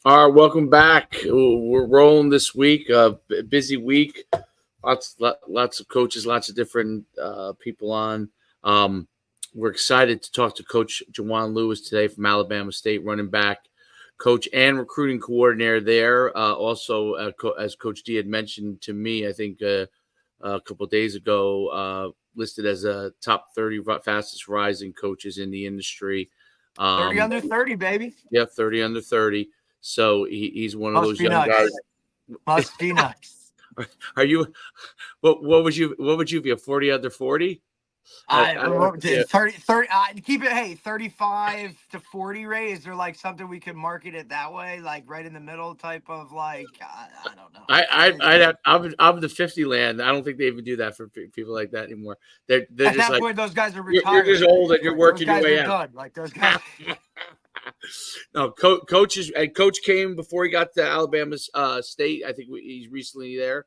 All right, welcome back. We're rolling this week. Busy week. Lots of coaches, lots of different people on. Um, we're excited to talk to Coach Juwan Lewis today from Alabama State, running back coach and recruiting coordinator there. Also, as Coach D had mentioned to me, I think a couple of days ago, listed as a top 30 fastest rising coaches in the industry. 30 under 30, baby. Yeah, 30 under 30. So he's one of Must those be young guys. nice. Must be nice. Are you? What would you be, a 40 under 40? I don't. Yeah. 30, keep it, hey, 35 to 40 Ray. Is there like something we could market it that way? Like right in the middle type of I don't know. I'm the 50 land. I don't think they even do that for people like that anymore. They're At just that like, point, those guys are you're retired. just old and you're Like, those working your guys way are out. done. Like those guys. No, Coach came before he got to Alabama's State. I think he's recently there.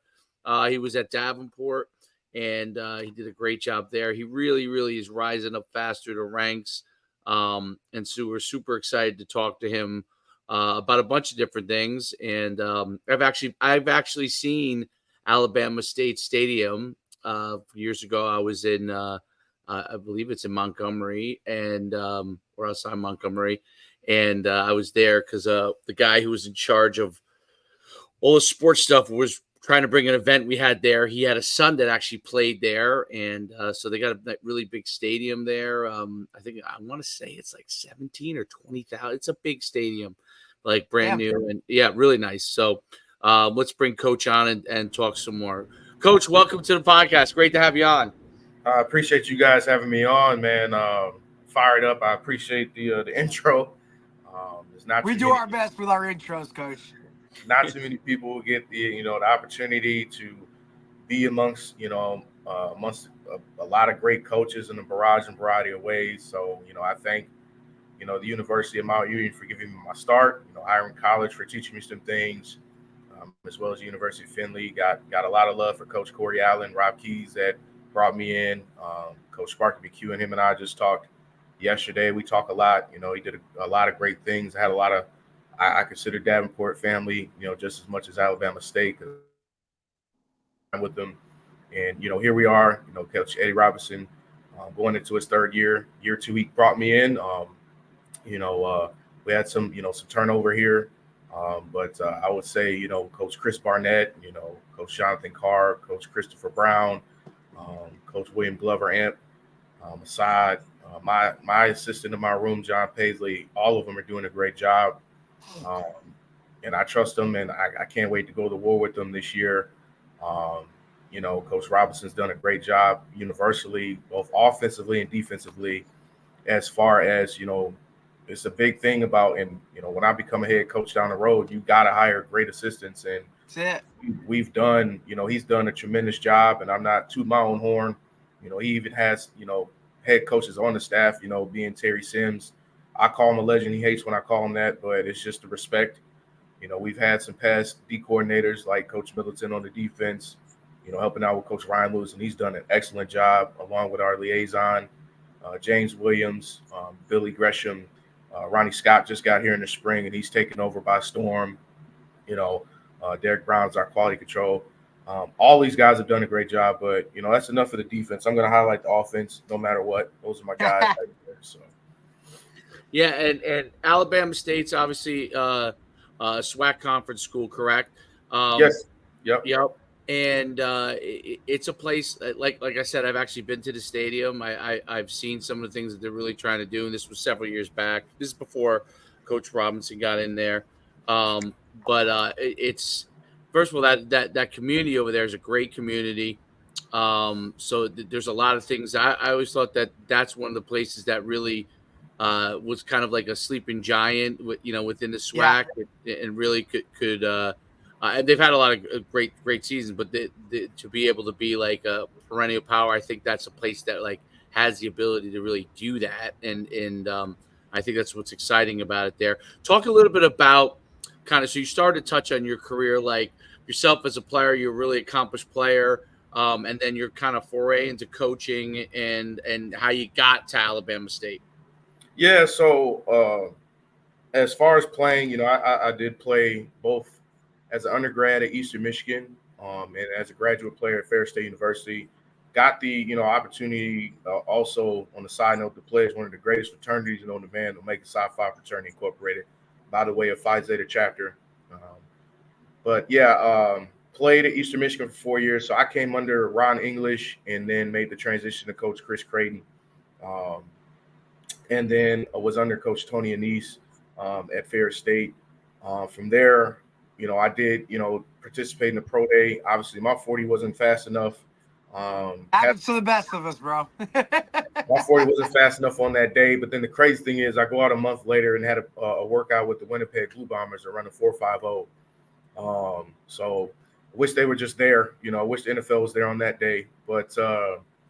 He was at Davenport, and he did a great job there. He really is rising up faster the ranks, and so we're super excited to talk to him about a bunch of different things. And I've actually seen Alabama State Stadium years ago. I was in. I believe it's in Montgomery, and or outside Montgomery, and I was there because the guy who was in charge of all the sports stuff was trying to bring an event we had there. He had a son that actually played there, and so they got a really big stadium there. I think I want to say it's like 17 or 20,000. It's a big stadium, like brand new, and yeah, really nice. So let's bring Coach on and talk some more. Coach, welcome to the podcast. Great to have you on. I appreciate you guys having me on, man. Fired up. I appreciate the intro. There's not We too do many, our best with our intros, Coach. not too many people who get the opportunity to be amongst a lot of great coaches in a barrage and variety of ways. So I thank the University of Mount Union for giving me my start. Hiram College for teaching me some things, as well as the University of Findlay. Got a lot of love for Coach Corey Allen, Rob Keys that brought me in. Coach Sparky McHugh and him and I just talked yesterday. We talk a lot. He did a lot of great things. I had a lot of, I consider Davenport family, just as much as Alabama State, because I'm with them. And, here we are, Coach Eddie Robinson going into his third year. Year two, he brought me in. You know, we had some turnover here. But I would say, Coach Chris Barnett, Coach Jonathan Carr, Coach Christopher Brown, Coach William Glover Amp, Assad, my assistant in my room, John Paisley, all of them are doing a great job. Um, and I trust them, and I can't wait to go to war with them this year. Um, Coach Robinson's done a great job universally, both offensively and defensively, as far as, it's a big thing about, and, when I become a head coach down the road, you got to hire great assistants. And That's it. we've done, he's done a tremendous job, and I'm not tooting my own horn. He even has, head coaches on the staff, being Terry Sims. I call him a legend. He hates when I call him that, but it's just the respect. We've had some past D coordinators like Coach Middleton on the defense, helping out with Coach Ryan Lewis, and he's done an excellent job along with our liaison, James Williams, Billy Gresham. Ronnie Scott just got here in the spring, and he's taken over by storm. Derek Brown's our quality control. All these guys have done a great job, but that's enough for the defense. I'm going to highlight the offense, no matter what. Those are my guys right there. So, Yeah, and Alabama State's obviously SWAC conference school, correct? yes, yep. Yep. And it's a place like I said, I've actually been to the stadium. I've seen some of the things that they're really trying to do, and this was several years back. This is before Coach Robinson got in there. But it's first of all that community over there is a great community. So there's a lot of things. I always thought that's one of the places that really was kind of like a sleeping giant, within the SWAC, and really could. And they've had a lot of great seasons, but to be able to be like a perennial power, I think that's a place that like has the ability to really do that, and I think that's what's exciting about it. There, talk a little bit about kind of. So you started to touch on your career, like yourself as a player. You're a really accomplished player, and then your kind of foray into coaching and how you got to Alabama State. Yeah, so as far as playing, I did play both as an undergrad at Eastern Michigan, and as a graduate player at Fair State University. Got the opportunity also on the side note to play as one of the greatest fraternities known to man, Omega Psi Phi Fraternity Incorporated, by the way of Phi Zeta chapter. Um, but yeah, played at Eastern Michigan for 4 years. So I came under Ron English and then made the transition to Coach Chris Creighton. Um, and then was under Coach Tony Anise at Fair State. From there, I did, participate in the pro day. Obviously, my 40 wasn't fast enough. Happens to the best of us, bro. My 40 wasn't fast enough on that day. But then the crazy thing is, I go out a month later and had a workout with the Winnipeg Blue Bombers around a 4.50. So I wish they were just there. I wish the NFL was there on that day. But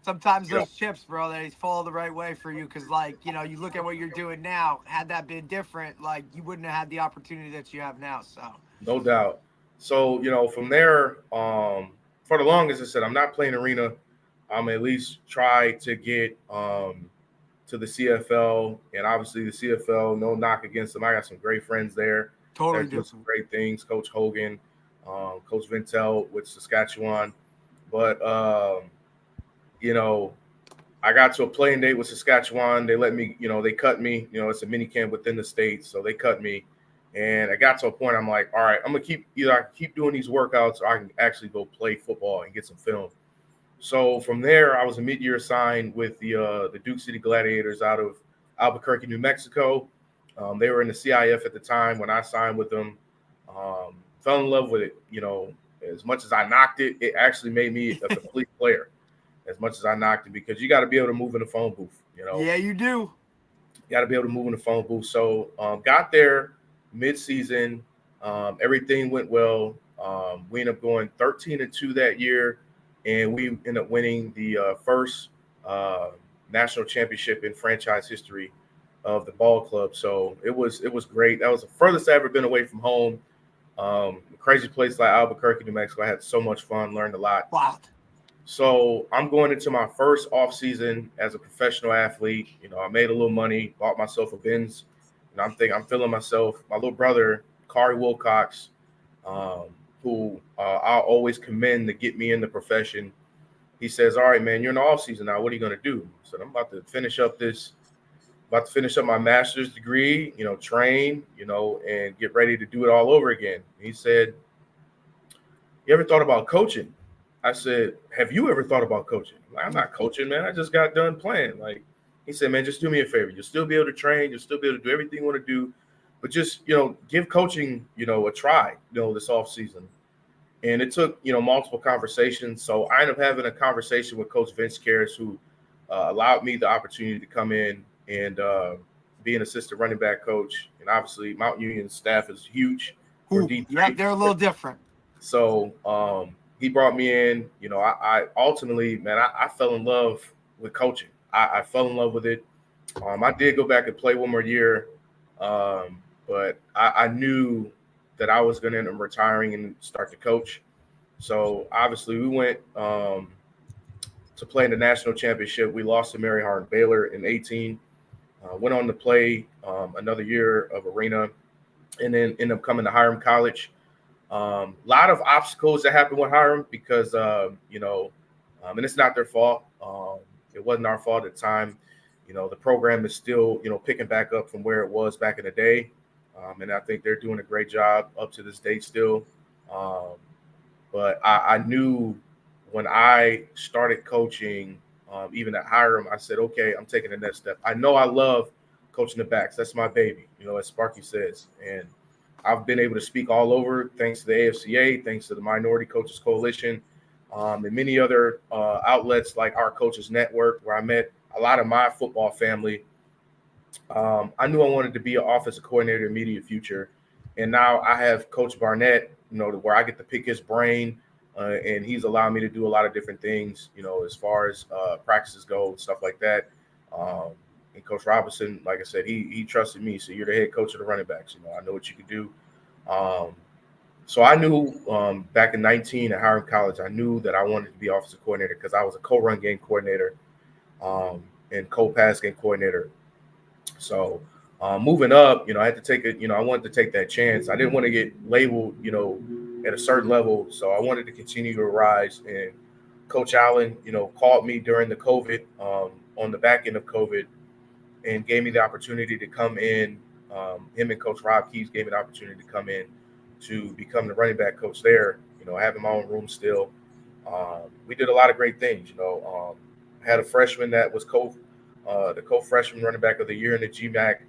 sometimes those chips, bro, they fall the right way for you because, like, you look at what you're doing now. Had that been different, like, you wouldn't have had the opportunity that you have now. So no doubt. So from there, for the longest, I said I'm not playing arena. I'm at least try to get to the CFL, and obviously the CFL. No knock against them. I got some great friends there. totally They're doing different. some great things. Coach Hogan, Coach Vintel with Saskatchewan, but I got to a playing date with Saskatchewan. They let me, they cut me. It's a mini camp within the state, so they cut me. And I got to a point. I'm like, all right, I'm gonna keep doing these workouts, or I can actually go play football and get some film. So from there, I was a mid-year signed with the Duke City Gladiators out of Albuquerque, New Mexico. They were in the CIF at the time when I signed with them. Fell in love with it. As much as I knocked it, it actually made me a complete player. As much as I knocked it, because you got to be able to move in the phone booth. Yeah, you do. You got to be able to move in the phone booth. So got there mid-season. Everything went well. We ended up going 13-2 that year, and we ended up winning the first national championship in franchise history of the ball club. So it was great. That was the furthest I ever been away from home. Crazy place like Albuquerque, New Mexico. I had so much fun, learned a lot. Wow. So I'm going into my first off season as a professional athlete. I made a little money, bought myself a Benz, and I'm feeling myself. My little brother, Kari Wilcox, who I'll always commend to get me in the profession. He says, "All right, man, you're in the off season now. What are you going to do?" So I'm about to finish up my master's degree, train, and get ready to do it all over again. He said, "You ever thought about coaching?" I said, "Have you ever thought about coaching?" I'm not coaching, man. I just got done playing. He said, "Man, just do me a favor. You'll still be able to train. You'll still be able to do everything you want to do, but just, give coaching, a try, this off season." And it took, multiple conversations. So I ended up having a conversation with Coach Vince Karras, who allowed me the opportunity to come in and be an assistant running back coach. And obviously, Mount Union's staff is huge for D3. Yeah, they're a little different. So he brought me in. I ultimately, man, I fell in love with coaching. I fell in love with it. I did go back and play one more year, but I knew that I was going to end up retiring and start to coach. So obviously, we went to play in the national championship. We lost to Mary Hardin Baylor in 18. Went on to play another year of arena, and then ended up coming to Hiram College. A lot of obstacles that happened with Hiram because, and it's not their fault. It wasn't our fault at the time. The program is still, picking back up from where it was back in the day. And I think they're doing a great job up to this date still. But I knew when I started coaching, even at Hiram, I said, okay, I'm taking the next step. I know I love coaching the backs. That's my baby, as Sparky says. And I've been able to speak all over thanks to the AFCA, thanks to the Minority Coaches Coalition, and many other outlets like our Coaches Network, where I met a lot of my football family. I knew I wanted to be an offensive coordinator in the immediate future. And now I have Coach Barnett, where I get to pick his brain, and he's allowed me to do a lot of different things, as far as practices go and stuff like that. And Coach Robinson, like I said, he trusted me. So you're the head coach of the running backs. I know what you can do. So I knew back in 19 at Hiram College, I knew that I wanted to be offensive coordinator because I was a co-run game coordinator and co-pass game coordinator. So Moving up, I had to take it. I wanted to take that chance. I didn't want to get labeled, at a certain level. So I wanted to continue to rise. And Coach Allen, called me during the COVID, on the back end of COVID, and gave me the opportunity to come in. Him and Coach Rob Keys gave me the opportunity to come in to become the running back coach there. Having my own room still. We did a lot of great things. Had a freshman that was the co-freshman running back of the year in the GMAC,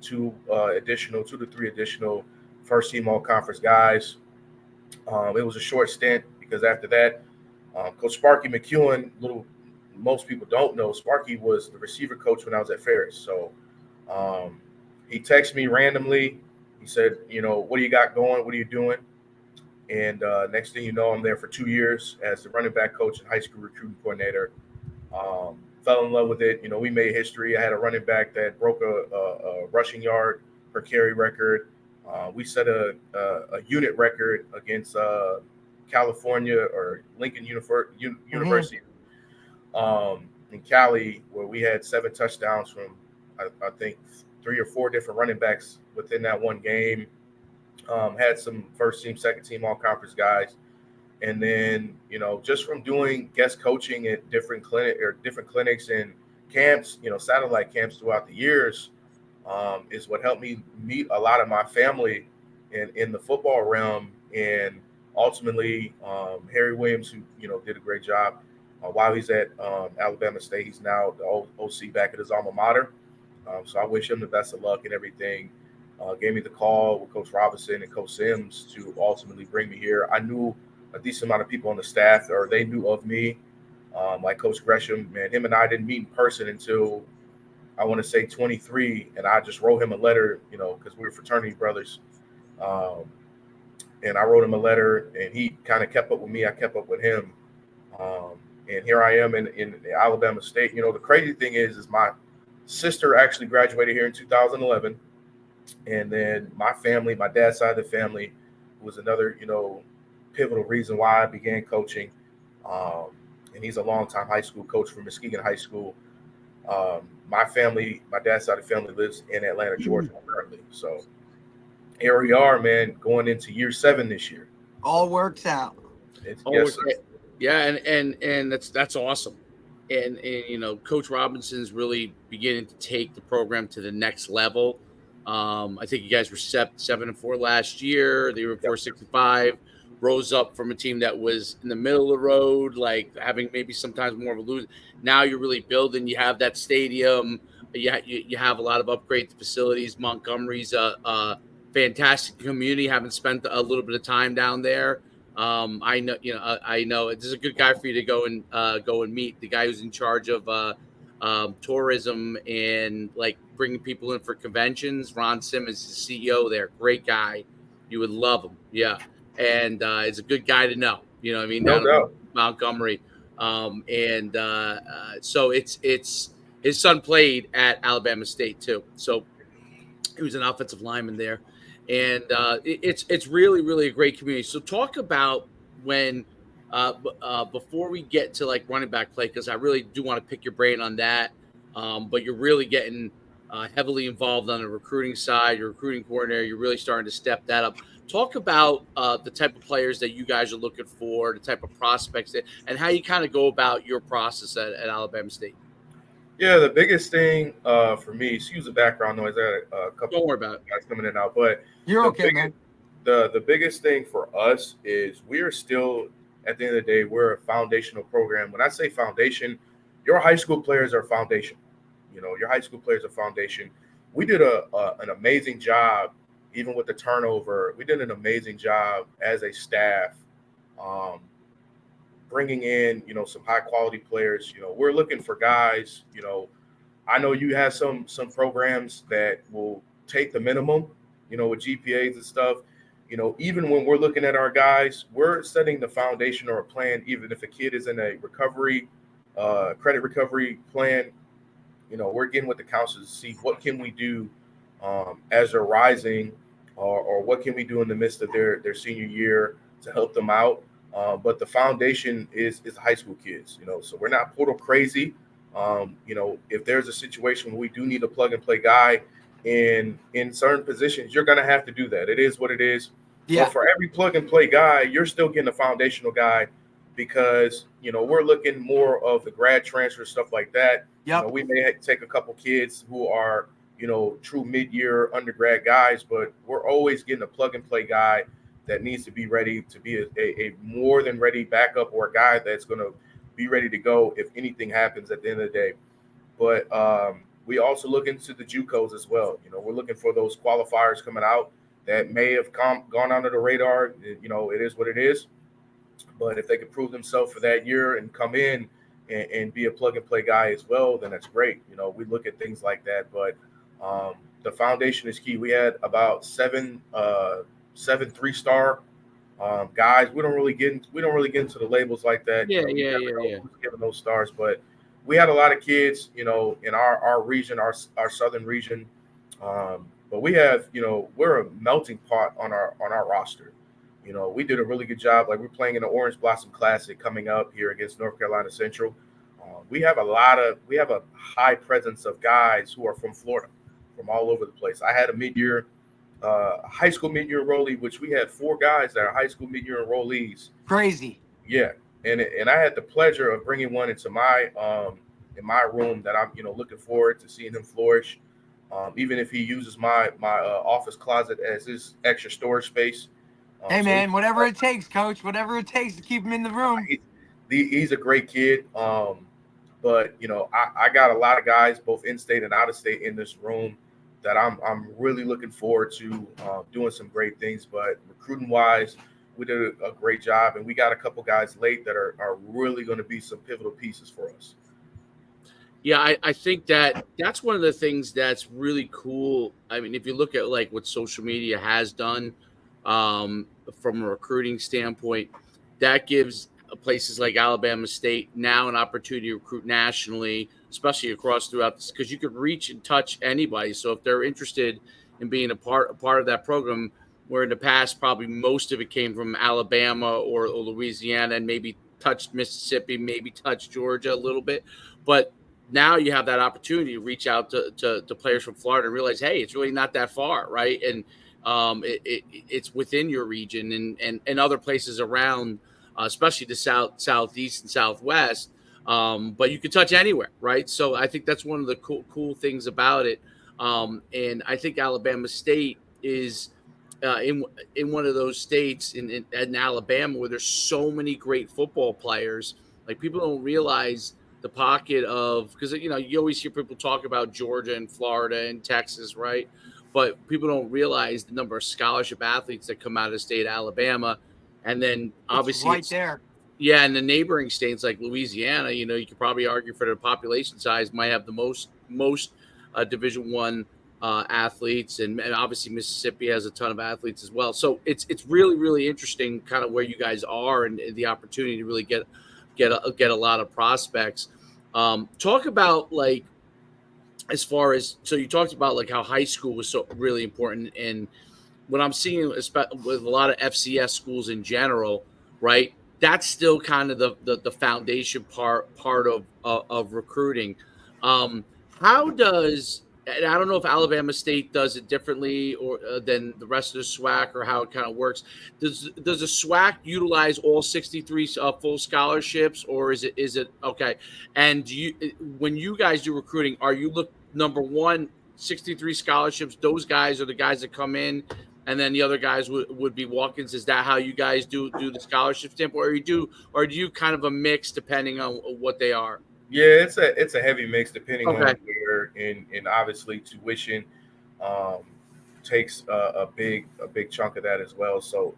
two to three additional first team all conference guys. It was a short stint because after that, Coach Sparky McEwen, most people don't know, Sparky was the receiver coach when I was at Ferris. So he texted me randomly. He said, what do you got going? What are you doing? And next thing you know, I'm there for 2 years as the running back coach and high school recruiting coordinator. Fell in love with it. We made history. I had a running back that broke a rushing yard per carry record. We set a unit record against California or Lincoln University in Cali, where we had 7 touchdowns from, I think, 3 or 4 different running backs within that one game. Had some first team, second team, all conference guys. And then, just from doing guest coaching at different clinics and camps, satellite camps throughout the years, is what helped me meet a lot of my family in the football realm. And ultimately, Harry Williams, who, did a great job while he's at Alabama State. He's now the OC back at his alma mater. So I wish him the best of luck and everything. Gave me the call with Coach Robinson and Coach Sims to ultimately bring me here. I knew a decent amount of people on the staff, or they knew of me, like Coach Gresham. Man, him and I didn't meet in person until, I want to say, 23, and I just wrote him a letter, because we were fraternity brothers. And I wrote him a letter, and he kind of kept up with me. I kept up with him. And here I am in Alabama State. The crazy thing is my sister actually graduated here in 2011. And then my family, my dad's side of the family, was another, pivotal reason why I began coaching. And he's a longtime high school coach from Muskegon High School. My dad's side of the family lives in Atlanta, Georgia currently. So here we are, man, going into year 7 this year. All works out. Yes, sir. Yeah, and that's awesome. And Coach Robinson's really beginning to take the program to the next level. I think you guys were 7-4 last year. The year before 6-5. Rose up from a team that was in the middle of the road, like having maybe sometimes more of a lose. Now you're really building. You have that stadium. You have a lot of upgrades to facilities. Montgomery's a fantastic community. Having spent a little bit of time down there, I know this is a good guy for you to go and meet. The guy who's in charge of tourism and like bringing people in for conventions. Ron Simmons is the CEO there. Great guy. You would love him. Yeah. And it's a good guy to know. You know what I mean? No doubt. Montgomery. So it's his son played at Alabama State too. So he was an offensive lineman there. And it's really, really a great community. So talk about when before we get to like running back play, because I really do want to pick your brain on that. But you're really getting heavily involved on the recruiting side. You're recruiting coordinator. You're really starting to step that up. Talk about the type of players that you guys are looking for, the type of prospects, and how you kind of go about your process at Alabama State. Yeah, the biggest thing for me, excuse the background noise. I had a couple. Don't worry about it. Guys coming in and out, but you're okay, man. The biggest thing for us is we are still, at the end of the day, we're a foundational program. When I say foundation, your high school players are foundation. Your high school players are foundation. We did an amazing job, even with the turnover. We did an amazing job as a staff, bringing in, some high quality players. We're looking for guys. I know you have some programs that will take the minimum, with GPAs and stuff. Even when we're looking at our guys, we're setting the foundation or a plan. Even if a kid is in a credit recovery plan, we're getting with the counselors to see what can we do as they're rising, or what can we do in the midst of their senior year to help them out. But the foundation is high school kids, so we're not portal crazy. If there's a situation where we do need a plug and play guy, in certain positions, you're going to have to do that. It is what it is. Yeah. But for every plug and play guy, you're still getting a foundational guy because, we're looking more of the grad transfer, stuff like that. Yep. We may take a couple kids who are, true mid-year undergrad guys, but we're always getting a plug and play guy that needs to be ready to be a more than ready backup, or a guy that's going to be ready to go if anything happens at the end of the day. But we also look into the JUCOs as well. We're looking for those qualifiers coming out that may have gone under the radar. It is what it is. But if they could prove themselves for that year and come in and be a plug and play guy as well, then that's great. We look at things like that. But the foundation is key. We had about seven 3-star guys. We don't really get into the labels like that. Yeah. Who's giving those stars, but we had a lot of kids, in our region, our southern region. But we have, we're a melting pot on our roster. We did a really good job. Like, we're playing in the Orange Blossom Classic coming up here against North Carolina Central. We have a high presence of guys who are from Florida, from all over the place. I had a mid-year, high school mid-year enrollee, which we had 4 guys that are high school mid-year enrollees. Crazy. Yeah. And I had the pleasure of bringing one into my in my room that I'm looking forward to seeing him flourish. Even if he uses my office closet as his extra storage space. Hey man, whatever it takes, Coach. Whatever it takes to keep him in the room. He's a great kid. But I got a lot of guys, both in state and out of state, in this room that I'm really looking forward to doing some great things. But recruiting wise, we did a great job, and we got a couple guys late that are really going to be some pivotal pieces for us. Yeah, I think that's one of the things that's really cool. I mean, if you look at like what social media has done from a recruiting standpoint, that gives places like Alabama State now an opportunity to recruit nationally, especially throughout this, because you could reach and touch anybody. So if they're interested in being a part of that program, where in the past probably most of it came from Alabama or Louisiana, and maybe touched Mississippi, maybe touched Georgia a little bit, but now you have that opportunity to reach out to players from Florida and realize, hey, it's really not that far, right? And it's within your region and other places around, especially the southeast and southwest. But you can touch anywhere, right? So I think that's one of the cool things about it. And I think Alabama State is in one of those states in Alabama where there's so many great football players. Like, people don't realize the pocket of, because you always hear people talk about Georgia and Florida and Texas, right? But people don't realize the number of scholarship athletes that come out of the state of Alabama, and then obviously right there. Yeah, and the neighboring states like Louisiana, you could probably argue for their population size might have the most Division I athletes, and obviously Mississippi has a ton of athletes as well. So it's really, really interesting, kind of where you guys are and the opportunity to really get a lot of prospects. Talk about, like, as far as, so you talked about like how high school was so really important, and what I'm seeing with a lot of FCS schools in general, right? That's still kind of the foundation part of recruiting. How does, and I don't know if Alabama State does it differently or than the rest of the SWAC, or how it kind of works. Does the SWAC utilize all 63 full scholarships, or is it okay? And when you guys do recruiting, are you number one, 63 scholarships? Those guys are the guys that come in, and then the other guys would be walk-ins. Is that how you guys do the scholarship standpoint, or do you kind of a mix depending on what they are? Yeah, it's a heavy mix depending on where, and obviously tuition takes a big chunk of that as well. So,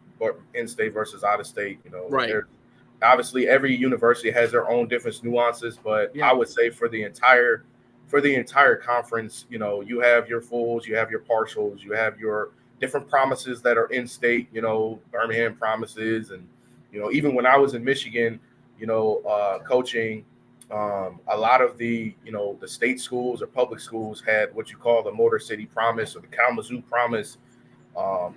in-state versus out-of-state, right. Obviously every university has their own different nuances, but I would say for the entire conference, you have your fulls, you have your partials, you have your different promises that are in-state, Birmingham promises, and even when I was in Michigan, coaching. A lot of the state schools or public schools had what you call the Motor City Promise or the Kalamazoo Promise,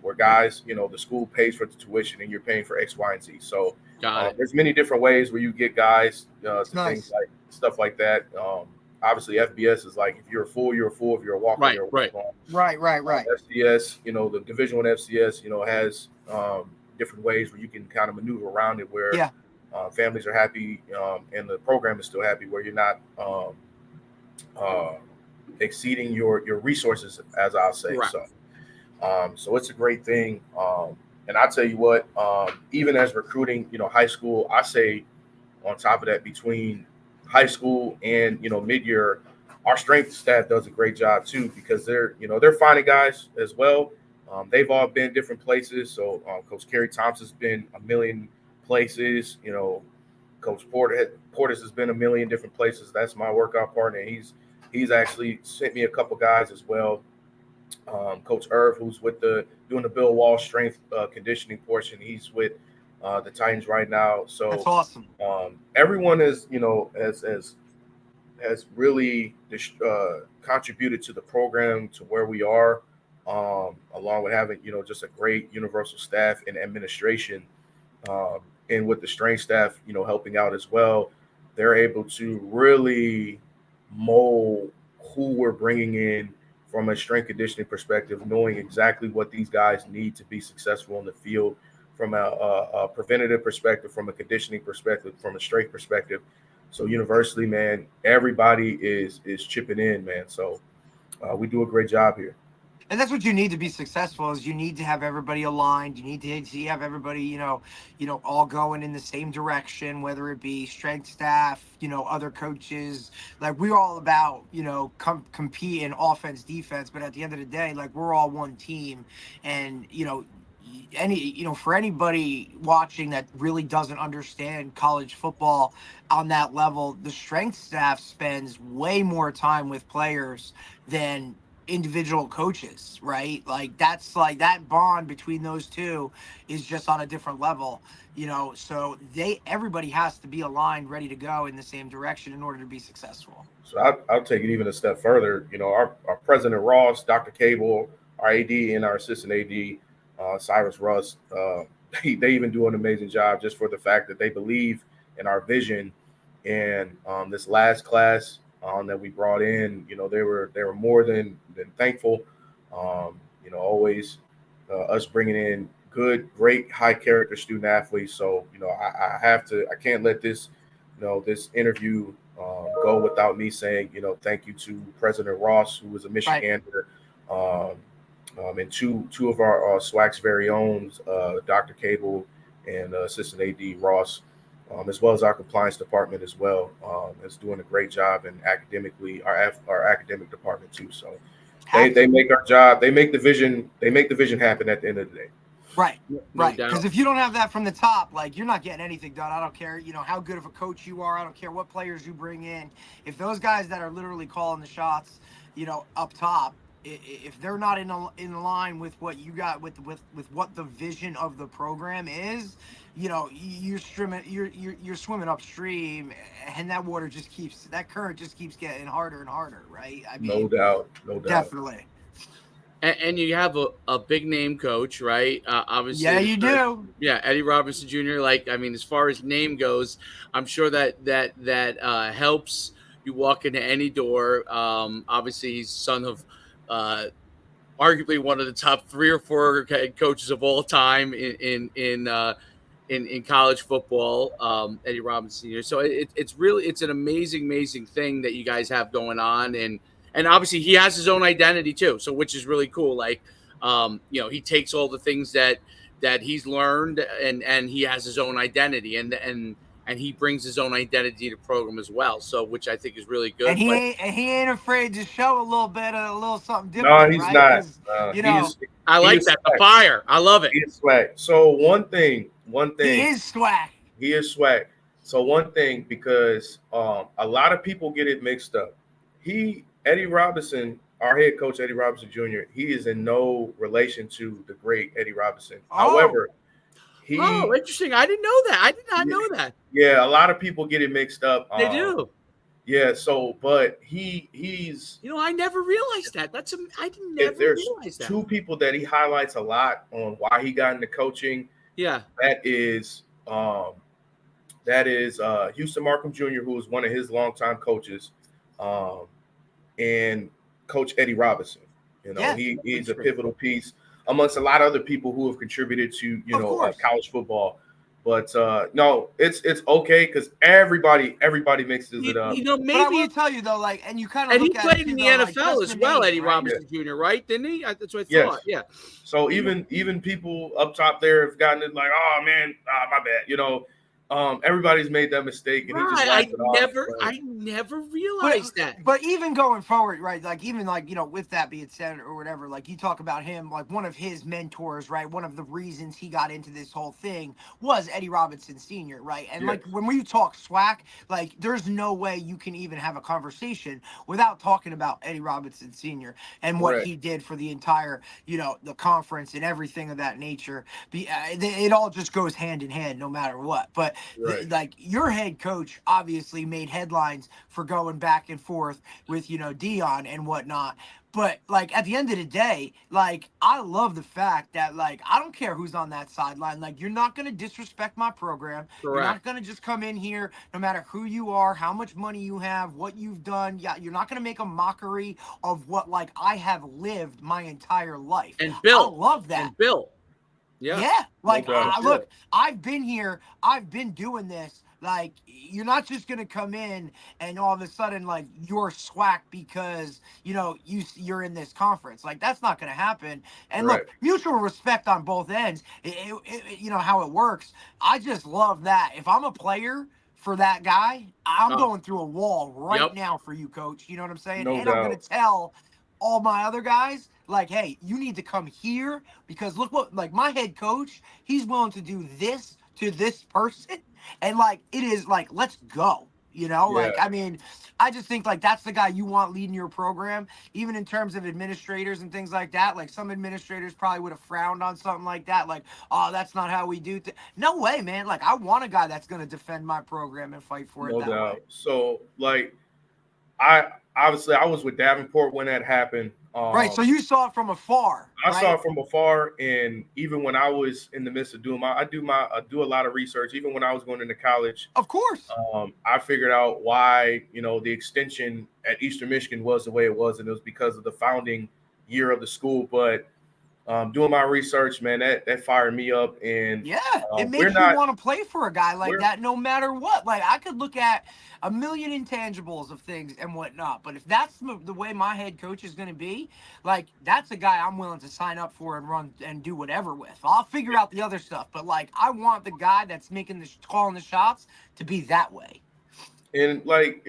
where guys, the school pays for the tuition and you're paying for X, Y, and Z. So there's many different ways where you get guys to things like stuff like that. obviously FBS is like if you're a fool, you're a fool. If you're a walk-on, Right, you're a right. walk-on. Right. FCS, the Division One FCS, has different ways where you can kind of maneuver around it where Yeah. families are happy and the program is still happy where you're not uh, exceeding your resources, as I'll say. Correct. So it's a great thing. And I tell you what, even as recruiting, high school, I say on top of that, between high school and mid-year, our strength staff does a great job too because they're finding guys as well. They've all been different places. So Coach Kerry Thompson's been a million places. Coach Portis has been a million different places. That's my workout partner. He's actually sent me a couple guys as well. Coach Irv, who's doing the Bill Walsh strength conditioning portion, he's with the Titans right now. So That's awesome. Everyone has really contributed to the program to where we are, along with having just a great universal staff and administration, and with the strength staff helping out as well. They're able to really mold who we're bringing in from a strength conditioning perspective, knowing exactly what these guys need to be successful in the field from a preventative perspective, from a conditioning perspective, from a strength perspective. So universally, man, everybody is chipping in, man. So we do a great job here. And that's what you need to be successful is you need to have everybody aligned. You need to have everybody, all going in the same direction, whether it be strength staff, other coaches. Like we're all about, compete in offense, defense. But at the end of the day, like we're all one team. And, for anybody watching that really doesn't understand college football on that level, the strength staff spends way more time with players than individual coaches, right? Like that's like that bond between those two is just on a different level, so everybody has to be aligned, ready to go in the same direction in order to be successful. So I'll take it even a step further. Our President Ross, Dr. Cable, our AD, and our assistant AD, Cyrus Russ, they even do an amazing job just for the fact that they believe in our vision. And this last class that we brought in, they were more than thankful. Always us bringing in good, great, high character student athletes. So I can't let this this interview go without me saying thank you to President Ross, who was a Michigander, and two of our SWAC's very own, Dr. Cable and Assistant AD Ross. As well as our compliance department as well, is doing a great job, and academically our academic department too. So they make our job, they make the vision happen at the end of the day. Right. No Right. doubt. Because if you don't have that from the top, like you're not getting anything done. I don't care, how good of a coach you are. I don't care what players you bring in. If those guys that are literally calling the shots, up top, if they're not in line with what you got with what the vision of the program is, you're swimming upstream, and that current just keeps getting harder and harder, right? I mean, No doubt. definitely. And you have a big name coach, right? Obviously, Yeah, you do. Yeah, Eddie Robinson Jr. Like, I mean, as far as name goes, I'm sure that helps you walk into any door. Obviously, he's son of arguably one of the top 3 or 4 head coaches of all time in college football, Eddie Robinson Sr. So it's an amazing thing that you guys have going on, and obviously he has his own identity too, so which is really cool. Like, he takes all the things that he's learned, and he has his own identity, and he brings his own identity to the program as well. So which I think is really good. And he ain't afraid to show a little something different. No, he's right? not. I like that. The fire. I love it. He is swag. So one thing. He is swag. He is swag. So one thing, because a lot of people get it mixed up. Eddie Robinson, our head coach, Eddie Robinson Jr., he is in no relation to the great Eddie Robinson. However, interesting. I didn't know that. I did not know that. Yeah, a lot of people get it mixed up. They do. Yeah, so but he's I never realized that. I didn't never realize that. 2 people that he highlights a lot on why he got into coaching. Yeah. That is Houston Markham Jr., who was one of his longtime coaches. um, and Coach Eddie Robinson. Yeah, He's a pivotal piece amongst a lot of other people who have contributed to of course. college football. But no, it's okay because everybody mixes it up. But I Maybe will tell you though, like, and you kind of and he look at it played too, in the though, like NFL just as the well, name, Eddie right? Robinson Jr., right? Didn't he? That's what I Yes. thought. Yeah. So even people up top there have gotten it like, oh man, my bad. Everybody's made that mistake, and he just Right. laughs it off. I never But realized that. but even going forward, right? Like even like with that being said or whatever, like you talk about him, like one of his mentors, right? One of the reasons he got into this whole thing was Eddie Robinson Sr., right? And like Yes. when we talk SWAC, like there's no way you can even have a conversation without talking about Eddie Robinson Sr. and what Correct. he did for the entire, the conference and everything of that nature. It all just goes hand in hand, no matter what. But Right. like your head coach obviously made headlines for going back and forth with Dion and whatnot. But like at the end of the day, like I love the fact that like I don't care who's on that sideline. Like you're not gonna disrespect my program. You're not Correct. gonna just come in here, no matter who you are, how much money you have, what you've done. Yeah, you're not gonna make a mockery of what like I have lived my entire life. And I Bill. love that. Yeah. Yeah, No like doubt. look, I've been here, I've been doing this. Like, you're not just gonna come in and all of a sudden like you're SWAC because you're in this conference. Like, that's not gonna happen. And Right. look, mutual respect on both ends. You know how it works. I just love that. If I'm a player for that guy, I'm Oh, going through a wall right yep. now for you, coach. You know what I'm saying? No And I'm gonna doubt. tell all my other guys like, hey, you need to come here because look what like my head coach, he's willing to do this to this person, and like it is like let's go. Yeah. Like I mean, I just think like that's the guy you want leading your program, even in terms of administrators and things like that. Like some administrators probably would have frowned on something like that, like, oh, that's not how we do. No way, man. Like I want a guy that's going to defend my program and fight for it No that way. doubt. So like I was with Davenport when that happened. Right. So you saw it from afar, I saw right? it from afar, and even when I was in the midst of doing I do a lot of research. Even when I was going into college, Of course. I figured out why the extension at Eastern Michigan was the way it was, and it was because of the founding year of the school. But doing my research, man, that fired me up, and Yeah, it we're makes you not want to play for a guy like we're that no matter what. Like, I could look at a million intangibles of things and whatnot, but if that's the way my head coach is going to be, like, that's a guy I'm willing to sign up for and run and do whatever with. I'll figure out the other stuff, but like, I want the guy that's making calling the shots to be that way. and like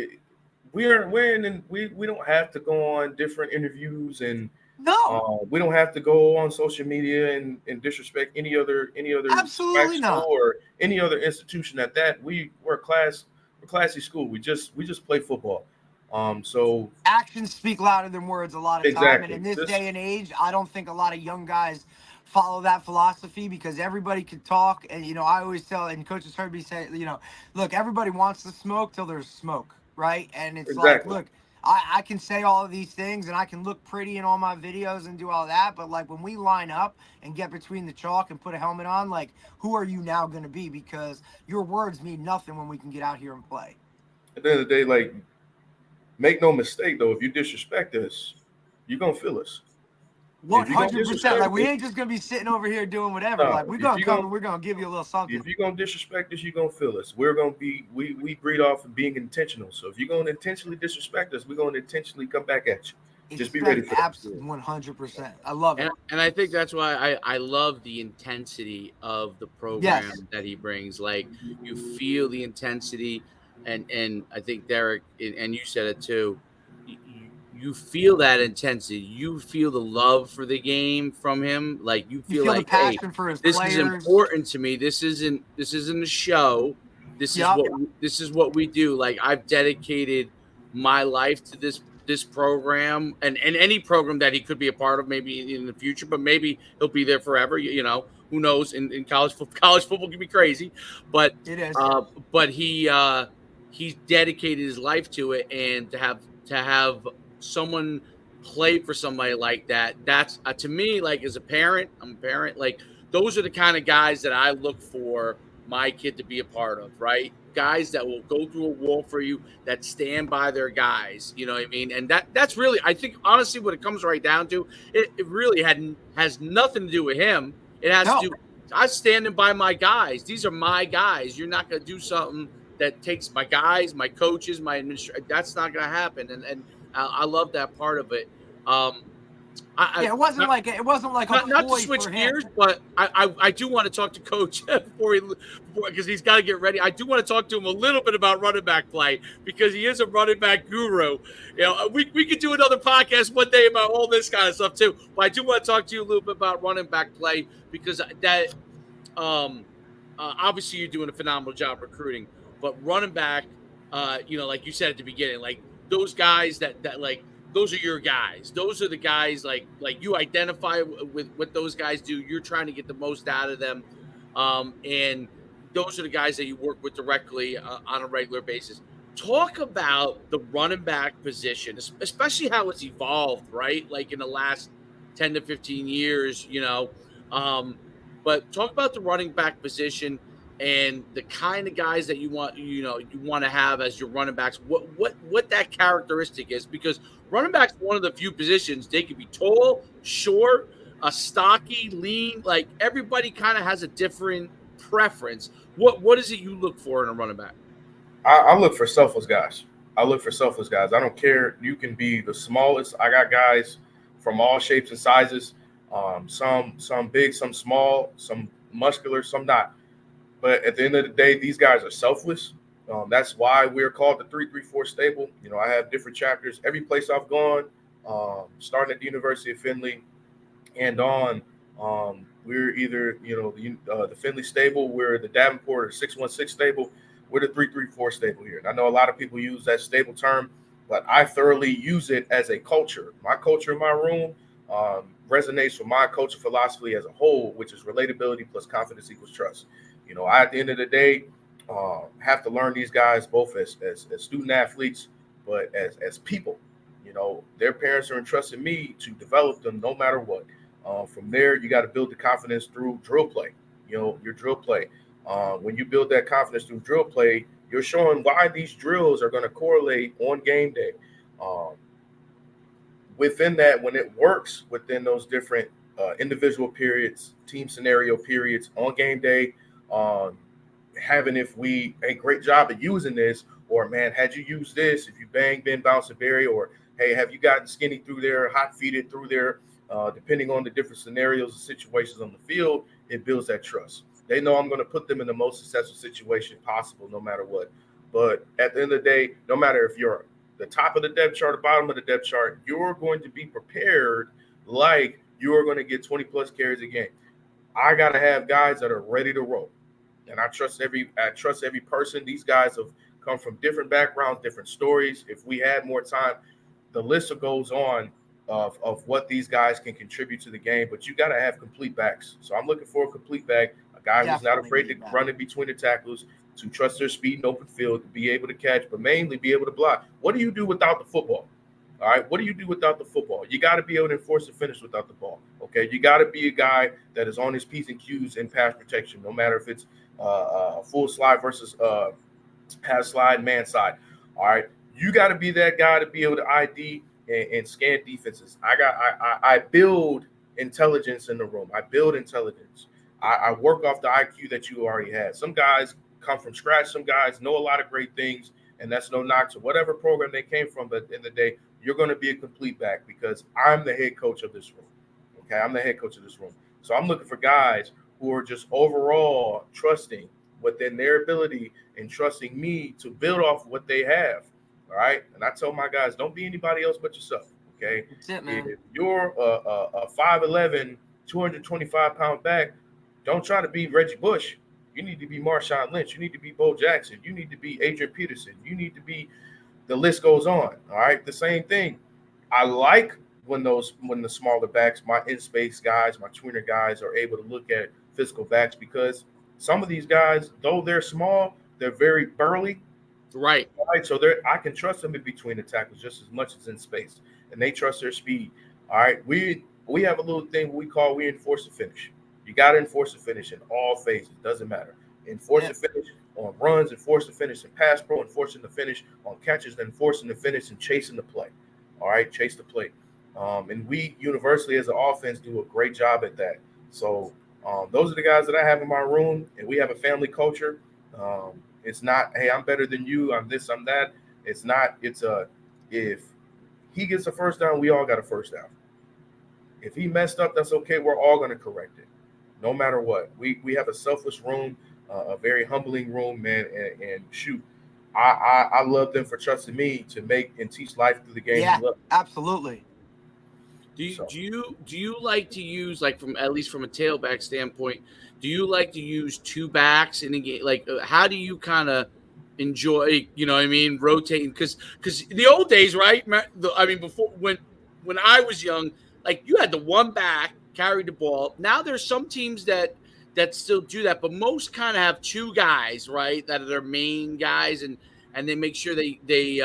we don't have to go on different interviews, and No, we don't have to go on social media and disrespect any other SWAC absolutely school not. or any other institution at that. We're a classy school. We just play football. So Actions speak louder than words a lot of time, and exactly in this this day and age I don't think a lot of young guys follow that philosophy because everybody can talk. And I always tell, and coaches heard me say, look, everybody wants to smoke till there's smoke, right? And it's like, exactly. look, I can say all of these things and I can look pretty in all my videos and do all that, but like when we line up and get between the chalk and put a helmet on, like, who are you now going to be? Because your words mean nothing when we can get out here and play. At the end of the day, like, make no mistake though, if you disrespect us, you're gonna feel us. One If you're gonna hundred percent. disrespect Like we us, ain't just gonna be sitting over here doing whatever. no. Like we're If gonna you're come gonna and we're gonna give you a little something. if you're gonna disrespect us, you're gonna feel us. We're gonna be we breed off of being intentional. So if you're gonna intentionally disrespect us, we're gonna intentionally come back at you. Just be ready Expect for that. abs 100%. I love it. And I think that's why I love the intensity of the program Yes. that he brings. Like you feel the intensity, and I think Derek and you said it too. You feel that intensity. You feel the love for the game from him. Like you You feel feel the like, hey, passion for his this is players. important to me. This isn't a show. Yep. This is what we do. Like I've dedicated my life to this program and any program that he could be a part of maybe in the future, but maybe he'll be there forever. Who knows? In college football can be crazy, but It is. uh, but he's dedicated his life to it, and to have someone play for somebody like that, that's to me, like as a parent, I'm a parent, like those are the kind of guys that I look for my kid to be a part of, right? Guys that will go through a wall for you, that stand by their guys. You know what I mean? And that's really, I think, honestly, what it comes right down to, it really has nothing to do with him. It has to No. do. I'm standing by my guys. These are my guys. You're not going to do something that takes my guys, my coaches, my administration. That's not going to happen. And I love that part of it. I Yeah, it wasn't like a not to ploy switch for him. gears, but I do want to talk to Coach before because he's got to get ready. I do want to talk to him a little bit about running back play because he is a running back guru. You know, we could do another podcast one day about all this kind of stuff too. But I do want to talk to you a little bit about running back play because that um obviously you're doing a phenomenal job recruiting, but running back, like you said at the beginning, like those guys that like those are your guys. Those are the guys like you identify with what those guys do. You're trying to get the most out of them, and those are the guys that you work with directly on a regular basis. Talk about the running back position, especially how it's evolved, right? Like in the last 10 to 15 years, but talk about the running back position and the kind of guys that you want to have as your running backs. What that characteristic is, because running back's one of the few positions they could be tall, short, stocky, lean. Like everybody kind of has a different preference. What is it you look for in a running back? I look for selfless guys. I look for selfless guys. I don't care. You can be the smallest. I got guys from all shapes and sizes. Some big, some small, some muscular, some not. But at the end of the day, these guys are selfless. That's why we're called the 334 stable. I have different chapters. Every place I've gone, starting at the University of Findlay and on, we're either the Findlay stable, we're the Davenport or 616 stable, we're the 334 stable here. And I know a lot of people use that stable term, but I thoroughly use it as a culture. My culture in my room resonates with my culture philosophy as a whole, which is relatability plus confidence equals trust. I at the end of the day have to learn these guys both as student athletes, but as people. Their parents are entrusting me to develop them no matter what. From there, you got to build the confidence through drill play. Your drill play. When you build that confidence through drill play, you're showing why these drills are going to correlate on game day. Um, Within that, when it works within those different individual periods, team scenario periods on game day, um, having if we a great job at using this, or man, had you used this, if you been bounce a berry, or hey, have you gotten skinny through there, hot feeded through there, depending on the different scenarios and situations on the field, it builds that trust. They know I'm going to put them in the most successful situation possible, no matter what. But at the end of the day, no matter if you're the top of the depth chart, the bottom of the depth chart, you're going to be prepared like you're going to get 20 plus carries a game. I got to have guys that are ready to roll. And I trust every person. These guys have come from different backgrounds, different stories. If we had more time, the list goes on of what these guys can contribute to the game. But you got to have complete backs. So I'm looking for a complete back, a guy who's not afraid to run in between the tackles, to trust their speed in open field, to be able to catch, but mainly be able to block. What do you do without the football? All right, what do you do without the football? You got to be able to enforce the finish without the ball. Okay, you got to be a guy that is on his P's and Q's in pass protection, no matter if it's full slide versus pass slide, man side. All right, you got to be that guy to be able to ID and scan defenses. I build intelligence in the room. I build intelligence. I work off the IQ that you already had. Some guys come from scratch. Some guys know a lot of great things, and that's no knock to whatever program they came from. But at the end of the day, you're going to be a complete back because I'm the head coach of this room. Okay, I'm the head coach of this room. So I'm looking for guys who are just overall trusting within their ability and trusting me to build off what they have. All right. And I tell my guys, don't be anybody else but yourself. Okay. That's it, man. If you're a 5'11, 225-pound back, don't try to be Reggie Bush. You need to be Marshawn Lynch. You need to be Bo Jackson. You need to be Adrian Peterson. You need to be, the list goes on. All right. The same thing. I like when the smaller backs, my in space guys, my tweener guys are able to look at physical backs because some of these guys, though they're small, they're very burly. Right. Right. So I can trust them in between the tackles just as much as in space. And they trust their speed. All right. We have a little thing we enforce the finish. You got to enforce the finish in all phases. Doesn't matter. enforce the finish on runs, enforce the finish in pass pro, enforcing the finish on catches, then enforcing the finish and chasing the play. All right, chase the play. And we universally as an offense do a great job at that. So those are the guys that I have in my room, and we have a family culture. It's not, hey, I'm better than you, I'm this, I'm that. It's not, it's a, if he gets a first down, we all got a first down. If he messed up, that's okay. We're all going to correct it, no matter what. We have a selfless room, a very humbling room, man. And shoot, I love them for trusting me to make and teach life through the game. Yeah, absolutely. Do you like to use, like, from at least from a tailback standpoint, do you like to use two backs in a game? Like, how do you kind of enjoy, you know what I mean, rotating? Because in the old days, right? I mean, before when I was young, like, you had the one back carry the ball. Now there's some teams that still do that, but most kind of have two guys, right, that are their main guys, and they make sure they you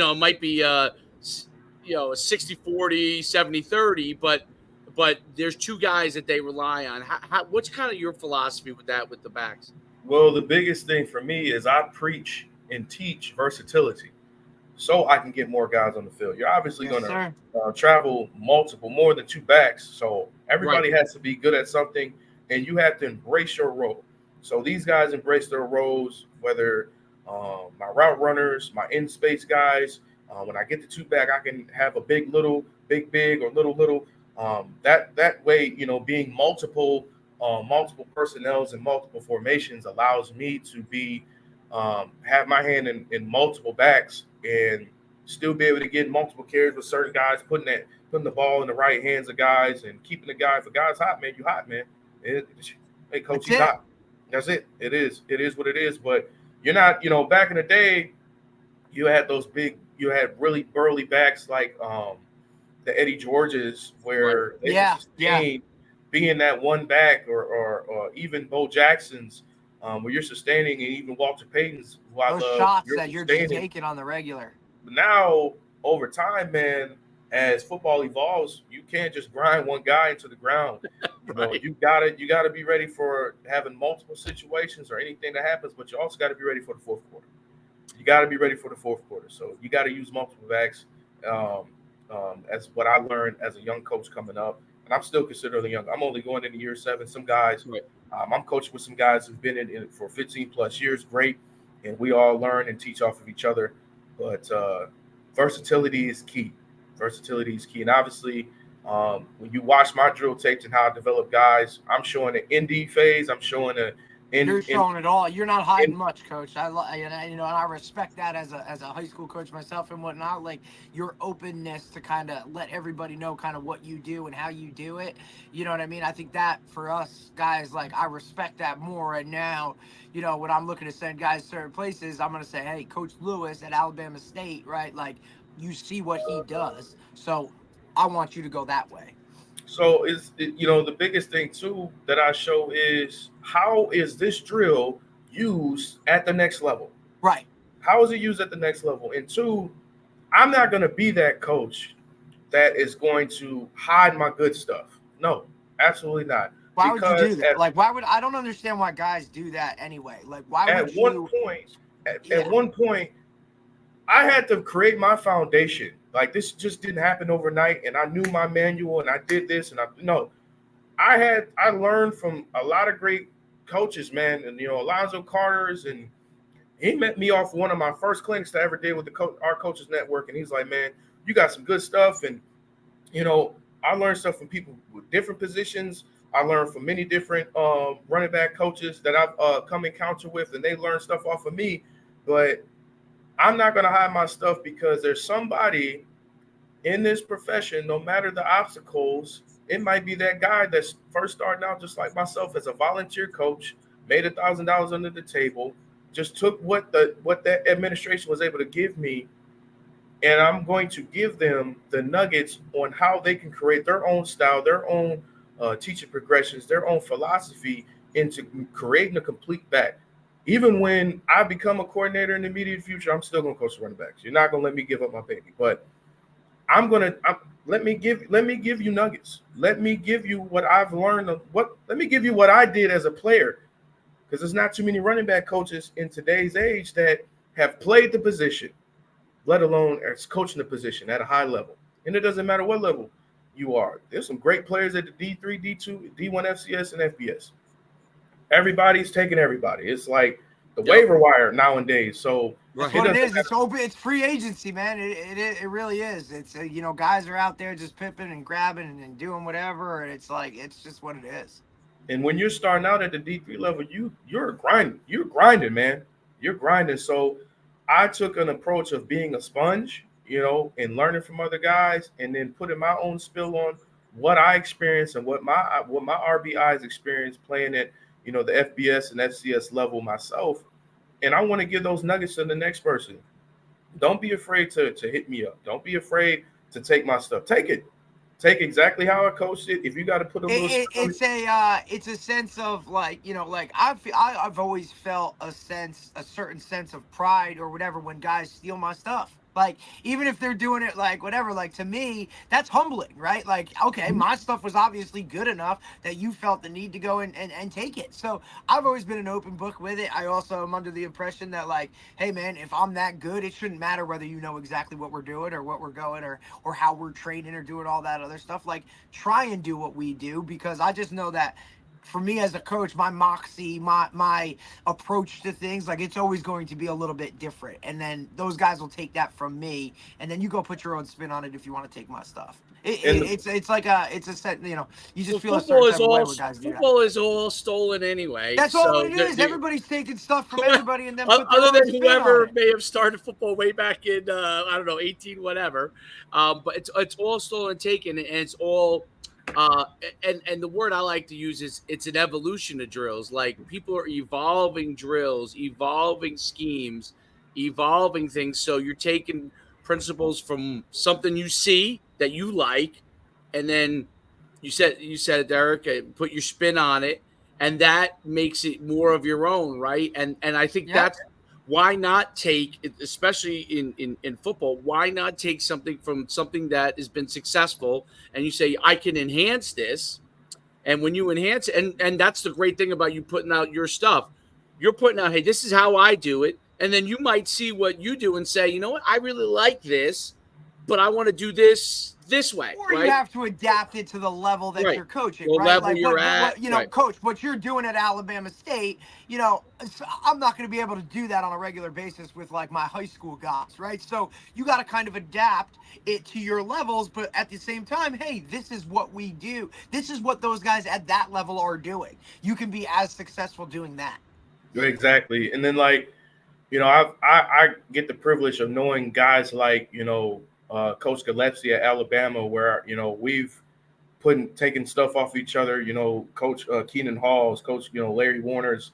know, it might be you know, a 60-40, 70-30, but there's two guys that they rely on. What's kind of your philosophy with that, with the backs? Well, the biggest thing for me is I preach and teach versatility so I can get more guys on the field. You're obviously going to travel more than two backs. So everybody has to be good at something, and you have to embrace your role. So these guys embrace their roles, whether my route runners, my in space guys. When I get the two back, I can have a big, little, big, big, or little, little. That way, you know, being multiple personnels and multiple formations allows me to be have my hand in multiple backs and still be able to get multiple carries with certain guys, putting the ball in the right hands of guys and keeping the guy. If a guy's hot, man, you hot, man. Hey, coach, he's hot. That's it. It is what it is. But you're not, you know, back in the day, you had really burly backs like the Eddie Georges, where they sustained being that one back, or even Bo Jackson's, where you're sustaining, and even Walter Payton's, who I love. Those shots that you're just taking on the regular. Now, over time, man, as football evolves, you can't just grind one guy into the ground. You know, you gotta be ready for having multiple situations or anything that happens, but you also got to be ready for the fourth quarter. You got to be ready for the fourth quarter. So you got to use multiple backs. As what I learned as a young coach coming up, and I'm still considered young. I'm only going into year 7. Some guys, I'm coaching with some guys who've been in it for 15 plus years. Great, and we all learn and teach off of each other. But versatility is key. Versatility is key, and obviously, when you watch my drill tapes and how I develop guys, I'm showing an indie phase. I'm showing you're showing it all. You're not hiding much, Coach. And I respect that as a high school coach myself and whatnot. Like, your openness to kind of let everybody know kind of what you do and how you do it. You know what I mean? I think that for us guys, like, I respect that more. And now, you know, when I'm looking to send guys certain places, I'm gonna say, hey, Coach Lewis at Alabama State, right? Like, you see what he does, so I want you to go that way. So you know, the biggest thing too that I show is, how is this drill used at the next level? Right. How is it used at the next level? And 2, I'm not going to be that coach that is going to hide my good stuff. No, absolutely not. Why would you do that? I don't understand why guys do that anyway. Like, why would you? At one point, I had to create my foundation. Like, this just didn't happen overnight, and I knew my manual, and I did this, and I learned from a lot of great coaches, man, and, you know, Alonzo Carter's, and he met me off one of my first clinics I ever did with our coaches network, and he's like, man, you got some good stuff, and, you know, I learned stuff from people with different positions. I learned from many different running back coaches that I've come encounter with, and they learned stuff off of me, but I'm not going to hide my stuff, because there's somebody in this profession, no matter the obstacles. It might be that guy that's first starting out, just like myself, as a volunteer coach, made $1,000 under the table, just took what that administration was able to give me, and I'm going to give them the nuggets on how they can create their own style, their own teaching progressions, their own philosophy into creating a complete back. Even when I become a coordinator in the immediate future, I'm still going to coach the running backs. You're not going to let me give up my baby, but let me give you nuggets. Let me give you what I've learned. Let me give you what I did as a player, because there's not too many running back coaches in today's age that have played the position, let alone as coaching the position at a high level. And it doesn't matter what level you are. There's some great players at the D3, D2, D1 FCS, and FBS. Everybody's taking everybody. It's like the waiver wire nowadays. So that's Right. what it is. It's open. It's free agency, man. It really is. It's guys are out there just pipping and grabbing and doing whatever. And it's like it's just what it is. And when you're starting out at the D3 level, you're grinding. You're grinding, man. You're grinding. So I took an approach of being a sponge, and learning from other guys, and then putting my own spill on what I experienced and what my RBIs experienced playing at the FBS and FCS level myself. And I want to give those nuggets to the next person. Don't be afraid to hit me up. Don't be afraid to take my stuff. Take it. Take exactly how I coached it. If you got to put a little, it's a sense of like I've always felt a certain sense of pride or whatever when guys steal my stuff. Like, even if they're doing it like whatever, like to me, that's humbling, right? Like, okay, my stuff was obviously good enough that you felt the need to go and take it. So I've always been an open book with it. I also am under the impression that like, hey man, if I'm that good, it shouldn't matter whether you know exactly what we're doing or what we're going or how we're training or doing all that other stuff. Like, try and do what we do, because I just know that for me as a coach, my moxie, my approach to things, like it's always going to be a little bit different. And then those guys will take that from me, and then you go put your own spin on it if you want to take my stuff. It's like it's a set, you just feel a certain type of way when guys do that. Football is all stolen anyway. That's all what it is. Everybody's taking stuff from everybody and then put their other own than spin whoever on it. may have started football way back in 18 whatever. But it's all stolen and taken, and it's all and the word I like to use is it's an evolution of drills. Like, people are evolving drills, evolving schemes, evolving things. So you're taking principles from something you see that you like, and then you said it, Derek, put your spin on it, and that makes it more of your own, right? And I think that's why not take, especially in football, why not take something from something that has been successful, and you say, I can enhance this. And when you enhance it, and that's the great thing about you putting out your stuff, you're putting out, hey, this is how I do it. And then you might see what you do and say, you know what, I really like this, but I want to do this way. Or right? you have to adapt it to the level that you're coaching, the right? level Like you're at, coach, what you're doing at Alabama State, I'm not going to be able to do that on a regular basis with like my high school guys, right? So you got to kind of adapt it to your levels, but at the same time, hey, this is what we do. This is what those guys at that level are doing. You can be as successful doing that. Exactly. And then like, I get the privilege of knowing guys like, Coach Gillespie at Alabama, where, we've taken stuff off each other, Coach Keenan Halls, Coach, Larry Warner's,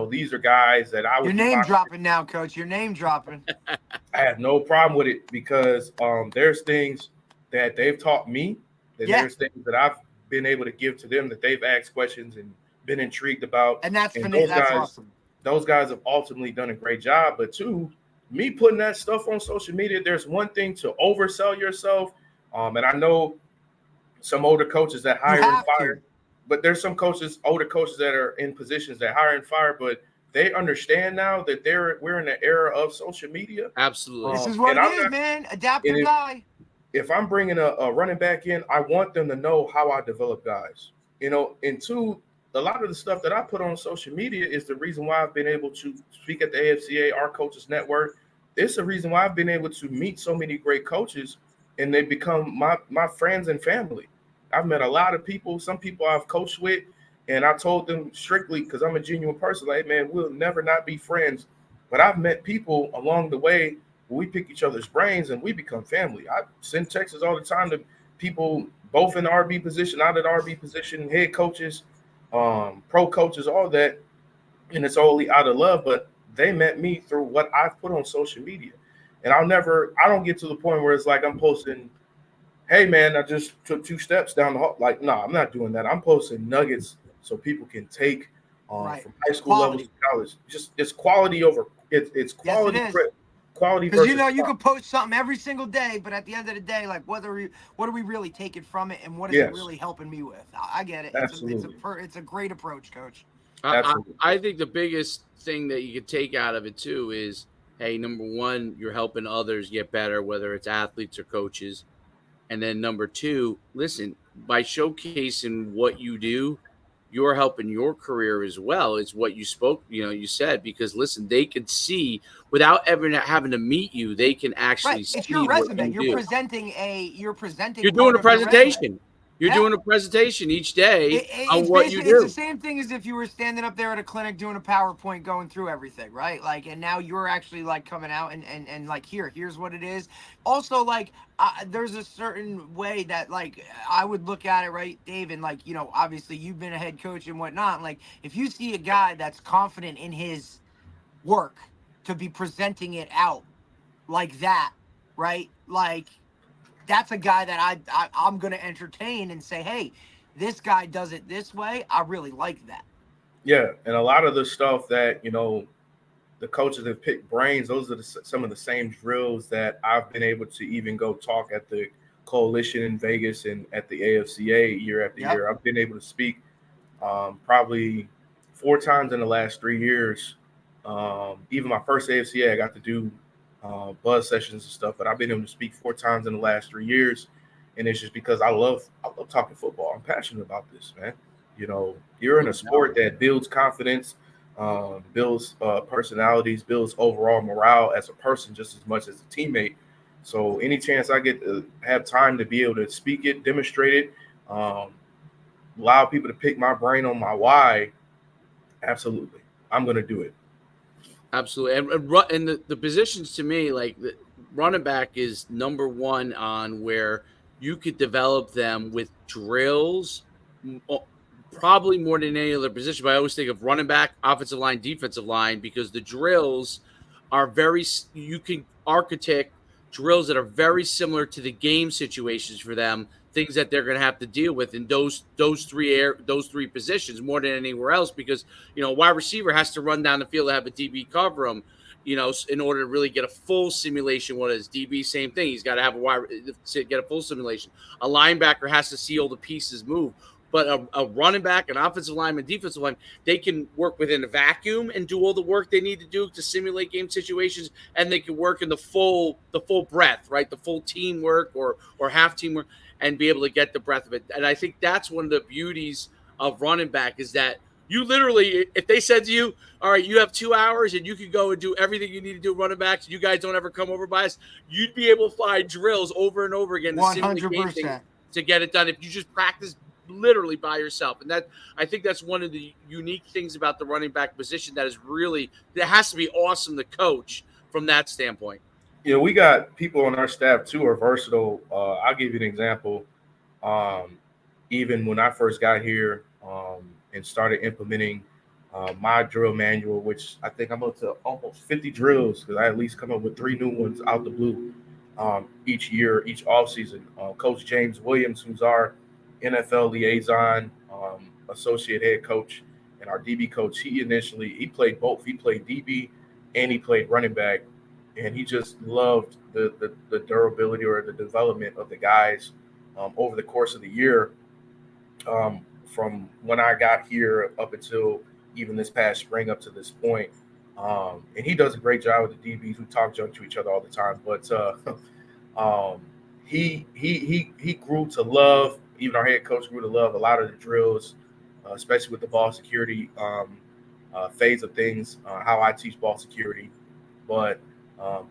these are guys that I would. Your name dropping now, Coach. Your name dropping. I have no problem with it, because there's things that they've taught me, that there's things that I've been able to give to them that they've asked questions and been intrigued about. And that's awesome. Those guys have ultimately done a great job. But two, me putting that stuff on social media, there's one thing to oversell yourself. And I know some older coaches that hire and fire, but there's some older coaches that are in positions that hire and fire, but they understand now that we're in the era of social media. Absolutely. This is what it is, man. Adapt or die. If I'm bringing a running back in, I want them to know how I develop guys. And two, a lot of the stuff that I put on social media is the reason why I've been able to speak at the AFCA, our coaches network. It's the reason why I've been able to meet so many great coaches, and they become my friends and family. I've met a lot of people, some people I've coached with, and I told them strictly, because I'm a genuine person, like, man, we'll never not be friends. But I've met people along the way where we pick each other's brains and we become family. I send texts all the time to people, both in the RB position, out of the RB position, head coaches, pro coaches, all that. And it's only out of love, but they met me through what I've put on social media. And I don't get to the point where it's like I'm posting, hey man, I just took 2 steps down the hall. Like, no, I'm not doing that. I'm posting nuggets so people can take from high school levels to college. Just it's quality over it's quality. Yes, it is. Quality, because you can post something every single day, but at the end of the day, like, what are we really taking from it, and what is it really helping me with? I get it. Absolutely. It's a great approach, Coach. Absolutely. I think the biggest thing that you could take out of it too is, hey, number one, you're helping others get better, whether it's athletes or coaches. And then number two, listen, by showcasing what you do, you're helping your career as well. It's what you spoke, you said, because listen, they can see without ever having to meet you, they can Right. actually It's your see what resume. you do. You're presenting You're doing part a of your resume. presentation. You're Yeah. doing a presentation each day on It's what you basically it's the do. same thing as if you were standing up there at a clinic doing a PowerPoint going through everything, right? Like, and now you're actually like coming out and like here's what it is. Also, like there's a certain way that like I would look at it, right, Dave, and like obviously you've been a head coach and whatnot. Like if you see a guy that's confident in his work to be presenting it out like that, right? Like that's a guy that I'm going to entertain and say, hey, this guy does it this way. I really like that. Yeah, and a lot of the stuff that the coaches have picked brains. Those are some of the same drills that I've been able to even go talk at the coalition in Vegas and at the AFCA year after Yep. year. I've been able to speak probably 4 times in the last 3 years. Even my first AFCA, I got to do buzz sessions and stuff, but I've been able to speak 4 times in the last 3 years, and it's just because I love talking football. I'm passionate about this, man. You're in a sport that builds confidence, builds personalities, builds overall morale as a person just as much as a teammate. So any chance I get to have time to be able to speak it, demonstrate it, um, allow people to pick my brain on my why, absolutely, I'm going to do it. Absolutely. And the positions to me, like the running back is number one on where you could develop them with drills, probably more than any other position. But I always think of running back, offensive line, defensive line, because the drills are you can architect drills that are very similar to the game situations for them, things that they're going to have to deal with in those three positions more than anywhere else, because wide receiver has to run down the field to have a DB cover him, in order to really get a full simulation. What is DB? Same thing. He's got to have to get a full simulation. A linebacker has to see all the pieces move. But a running back, an offensive lineman, defensive line, they can work within a vacuum and do all the work they need to do to simulate game situations, and they can work in the full breadth, right? The full teamwork or half teamwork, and be able to get the breadth of it. And I think that's one of the beauties of running back is that you literally, if they said to you, all right, you have 2 hours and you can go and do everything you need to do running backs, you guys don't ever come over by us, you'd be able to find drills over and over again to simulate game things 100%. to get it done if you just practice literally by yourself. And that, I think that's one of the unique things about the running back position that has to be awesome to coach from that standpoint. We got people on our staff too are versatile. I'll give you an example. Um, Even when I first got here and started implementing my drill manual, which I think I'm up to almost 50 drills because I at least come up with 3 new ones out the blue each year, each offseason. Coach James Williams, who's our NFL liaison, associate head coach, and our DB coach, he played both. He played DB and he played running back, and he just loved the durability or the development of the guys over the course of the year, from when I got here up until even this past spring up to this point. And he does a great job with the DBs. We talk junk to each other all the time, but um, he grew to love. Even our head coach grew to love a lot of the drills, especially with the ball security phase of things. How I teach ball security, but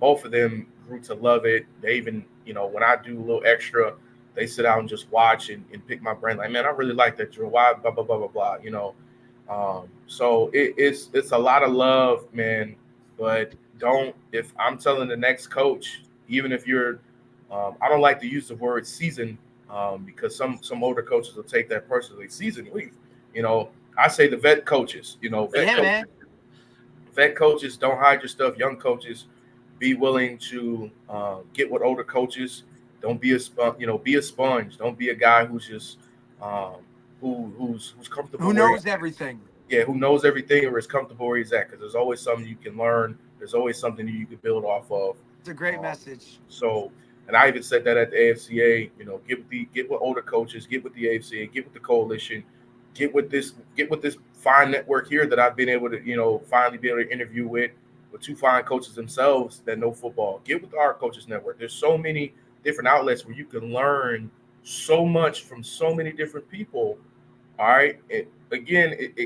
both of them grew to love it. They even, when I do a little extra, they sit down and just watch and pick my brain. Like, man, I really like that drill. Why? Blah blah blah blah blah. So it's a lot of love, man. But don't, if I'm telling the next coach, even if you're, I don't like to use the word season because some older coaches will take that personally. Season leave, I say the vet coaches, Yeah, man. vet coaches, don't hide your stuff. Young coaches, be willing to get with older coaches. Don't be be a sponge. Don't be a guy who's just who's comfortable. Who knows everything? Yeah, who knows everything or is comfortable where he's at. Because there's always something you can learn. There's always something that you can build off of. It's a great message. So, and I even said that at the AFCA. Get with older coaches, get with the AFCA, get with the coalition. get with this fine network here that I've been able to, finally be able to interview with two fine coaches themselves that know football. Get with our coaches network. There's so many different outlets where you can learn so much from so many different people. All right. It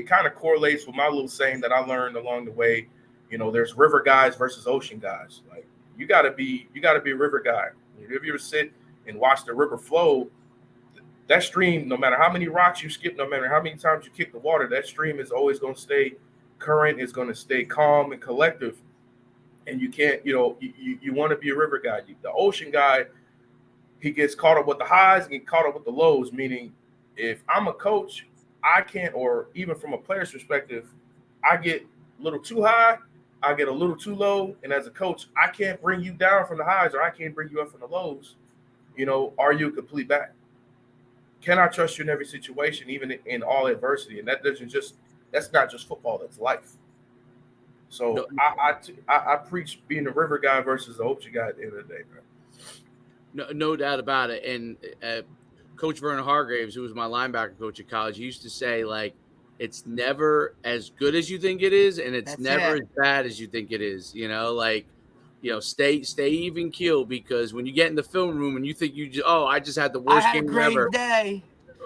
kind of correlates with my little saying that I learned along the way. There's river guys versus ocean guys. Like you gotta be a river guy. If you ever sit and watch the river flow, that stream, no matter how many rocks you skip, no matter how many times you kick the water, that stream is always going to stay current, is going to stay calm and collective. And you can't, you want to be a river guy. The ocean guy, he gets caught up with the highs and get caught up with the lows, meaning if I'm a coach, I can't, or even from a player's perspective, I get a little too high, I get a little too low. And as a coach, I can't bring you down from the highs or I can't bring you up from the lows. Are you a complete back? Can I trust you in every situation, even in all adversity? And that's not just football, that's life. No, So I preach being a river guy versus the ocean guy at the end of the day, man. no doubt about it. And Coach Vernon Hargraves, who was my linebacker coach at college, he used to say, like, it's never as good as you think it is, and it's That's never it. as bad as you think it is. Stay even keel, because when you get in the film room and you think I just had the I worst had a game great ever. day.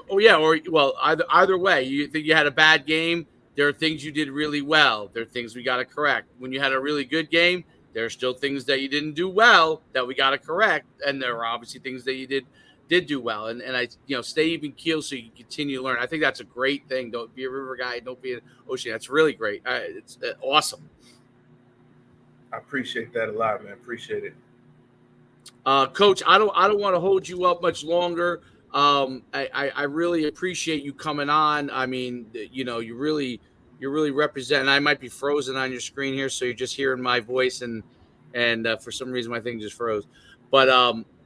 Oh yeah, or well, either way, you think you had a bad game. There are things you did really well. There are things we got to correct. When you had a really good game, there are still things that you didn't do well that we got to correct, and there are obviously things that you did do well. And I stay even keel so you can continue to learn. I think that's a great thing. Don't be a river guy. Don't be an ocean. That's really great. It's awesome. I appreciate that a lot, man. Appreciate it. Coach, I don't want to hold you up much longer. I really appreciate you coming on. I mean, you're really representing. I might be frozen on your screen here, so you're just hearing my voice, and for some reason my thing just froze. But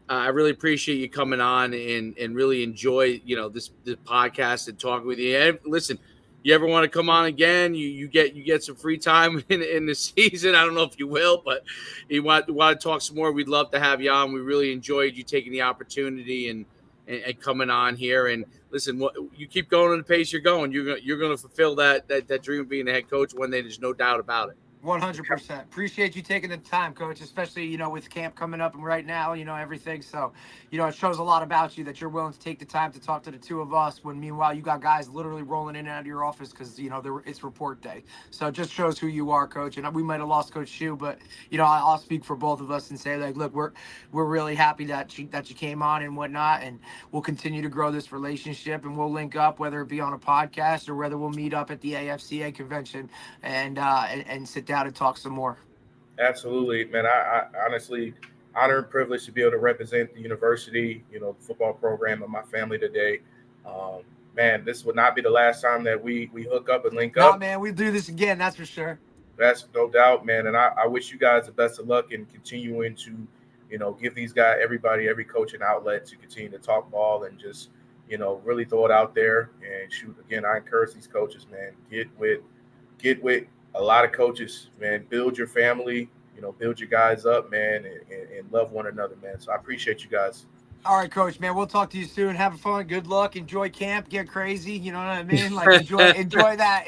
I really appreciate you coming on and really enjoy this podcast and talking with you. And listen, you ever want to come on again? You get some free time in the season. I don't know if you will, but you want to talk some more, we'd love to have you on. We really enjoyed you taking the opportunity and coming on here. And listen, you keep going on the pace you're going. You're gonna fulfill that dream of being a head coach one day. There's no doubt about it. 100%. Appreciate you taking the time, Coach, especially, with camp coming up and right now, everything. So, it shows a lot about you that you're willing to take the time to talk to the two of us when meanwhile you got guys literally rolling in and out of your office because, it's report day. So it just shows who you are, Coach. And we might have lost Coach Shu, but, I'll speak for both of us and say, like, look, we're really happy that you came on and whatnot. And we'll continue to grow this relationship and we'll link up, whether it be on a podcast or whether we'll meet up at the AFCA convention and sit down and talk some more. Absolutely, man. I honestly honor and privileged to be able to represent the university, the football program of my family today. Um, Man, this would not be the last time that we hook up and link Nah, up. man, we'll do this again. That's for sure. That's no doubt, man. And I wish you guys the best of luck in continuing to, give these guys, everybody, every coach an outlet to continue to talk ball and just, really throw it out there and shoot. Again, I encourage these coaches, man, get with a lot of coaches, man. Build your family, build your guys up, man, and love one another, man. So I appreciate you guys. All right, Coach, man. We'll talk to you soon. Have fun. Good luck. Enjoy camp. Get crazy. You know what I mean? Like enjoy that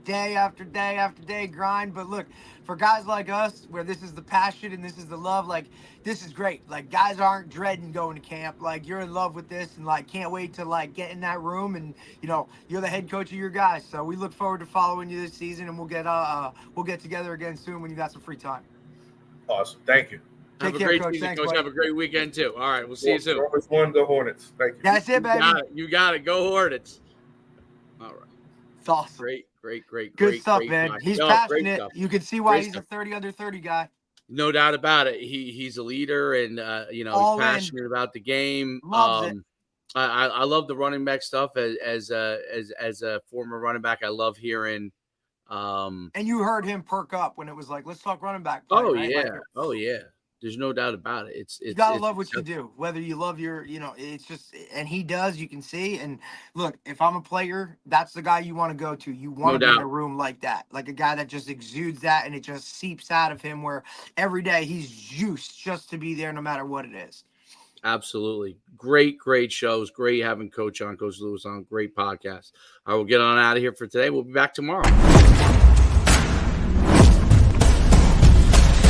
day after day after day grind. But look, for guys like us, where this is the passion and this is the love, like this is great. Like guys aren't dreading going to camp. Like you're in love with this and like can't wait to like get in that room and you're the head coach of your guys. So we look forward to following you this season and we'll get together again soon when you got some free time. Awesome. Thank you. Have Take a care, great Coach. season, Thanks, Coach. buddy. Have a great weekend too. All right, we'll see you soon. Always one, go Hornets. Thank you. That's it, You baby. got it. You got it. Go Hornets. All right. It's awesome. Great. Good stuff, great man. guy. He's Great passionate. stuff. You can see why Great he's stuff. a 30 under 30 guy. No doubt about it. He's a leader, and All he's in. passionate about the game. Loves it. I love the running back stuff as a former running back. I love hearing. And you heard him perk up when it was like, let's talk running back play, Oh right? yeah, Like, There's no doubt about it. you gotta love what you do, whether you love your, it's just, and he does, you can see. And look, if I'm a player, that's the guy you want to go to. You want No to be in doubt. a room like that, like a guy that just exudes that and it just seeps out of him where every day he's juiced just to be there no matter what it is. Absolutely. Great shows. Great having Coach Lewis on. Great podcast. I will get on out of here for today. We'll be back tomorrow.